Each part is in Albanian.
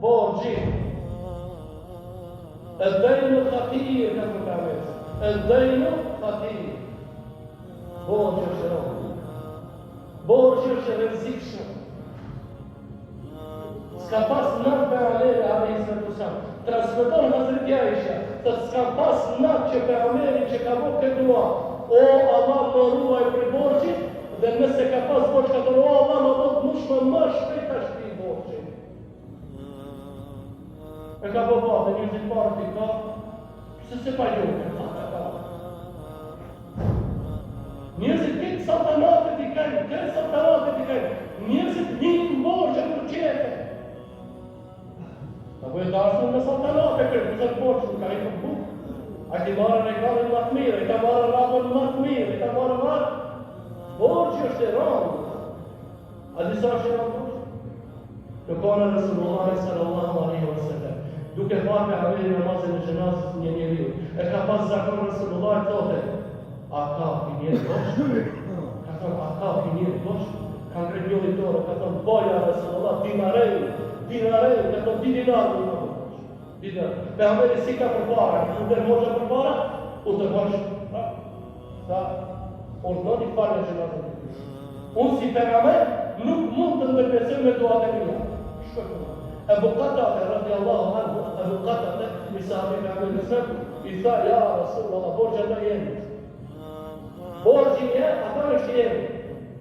borxhi. الدين خطير كما تعرف الدين خطير borxhi është rëndë. Borxhi është e rrezikshëm. S'ka pas natë për Ameri a.s. Transmeton Hazreti Aisha, se s'ka pas natë që për Ameri që ka bo këtë dua, o Allah më ruaj për borxhit, dhe nëse ka pas borxh ka thonë, o Allah më do të mushme më shpejt ta shpi borxhin. E ka po dhe njëzit parë t'i ka, se pa jote, njëzit këtë saltanatët i kanë, njëzit një në borxhe për qete. Apo e darësën në saltanatët kërë, kësër borxhe, ka i të bukë. A ti marrën e karën më të mirë, i ka marrën rapën më të mirë, i ka marrën marrë. Borxhi është e rëndë. A disa është e rëndë? Në kone Resulullah sallallahu alaihi wasallam, duke parë me Ameri namazin e gjenazës një njeriu, e ka pas zakon Resulullah thote, a ka pinjerë bosh? Ka thonë, a ka pinjerë bosh? Ka ngret njëri tore, ka thonë, boja Resulullah, dinareju, ka thonë, dinarë në bosh. Me Ameri si ka përpara, u të borxhe përpara, u të borxhe sa ordnoni farë në gjenazën e tij. Unë si pejgamber nuk mund të ndërmjetësoj me duat e mia. Abu Qatada radiallahu anhu, Abu Qatada i sahabi Pejgamberit i tha, ja Rasulullah, borxha do jemi. Borxhi je, ato është jemi.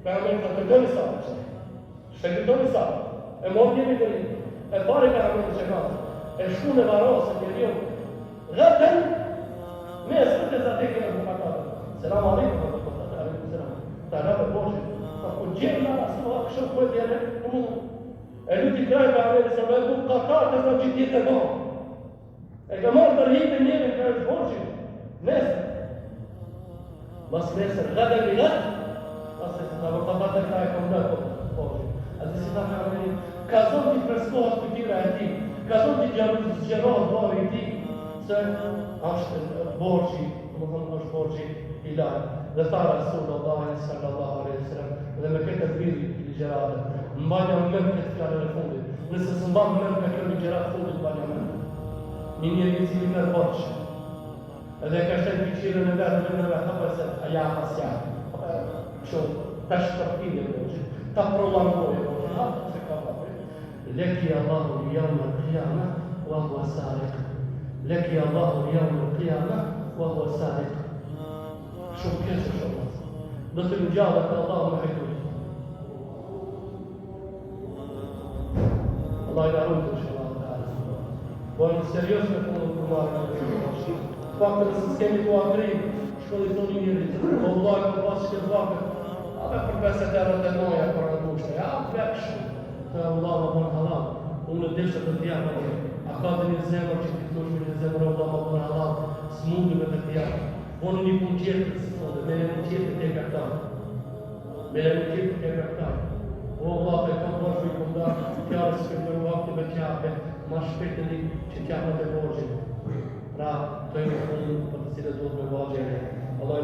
Pejgamberi tha, kujtoni sa është. Kujtoni sa. E mori jemi deri. E pari Pejgamberi që ka. E shku në varosën njeriu. Gëtën me sëtë sa tek Abu Qatada. Selam aleikum. Ta në borxhi. Po gjemë Rasulullah kështu po djele. E luti kraj për Ameri se me du katar të sa që tjetë e bon. E ka marrë për hitë njërin ka është borxhi. Nesër. Mas nesër, gëdër një gëtë. Mas nesër, ta vërta batë e ka e kom gëtë borxhi. A të si ta për Ameri, ka zonë t'i freskohat këtira e ti. Ka zonë t'i gjerohat bërë i ti. Se është borxhi, më thonë është borxhi i lajë. Dhe tha Rasulullah sallallahu alaihi wasallam, dhe me këtë vidi ligjëratën, mbajja mend këtë fjalën e fundit. Nëse s'mban mend me këtë ligjëratë fundit, mbajja mend. Një njeri i cili merr borxh, edhe ka shënë biçirën e vetë në hapë se aja asja. Kështu, tash të fillë borxhi, ta prolongojë borxhi, se ka bërë. Leki Allahu yawm al-qiyamah wa huwa sariq. Leki Allahu yawm al-qiyamah wa huwa sariq. Shumë pjesë shumë. Do të më gjallë të Allah më hajtujë. Allah i arrujtë në shumë Allah. Bojnë serios me punë të marrë në të shumë. Faktër nëse s'kemi të adrim, shkolitoni njëri. O Allah i më pasë që të vakët. A me për 50 euro të noja për në dushtë. Ja, veksh. Të Allah më bënë halal. Unë në deshtë të tjera për një. A ka të një zemër që të klushme një zemër Allah më bënë halal. S'mundu me të tjera. Unë një punë tjetër, me një tjetër të këta. Me një tjetër të këta. O Allah, e kam borxhu i kënda, kjarës që më vakti me qapë, ma shpejt e një që qapët e borxhin. Pra, të e në punë për të cilët do të me vajgjene. Allah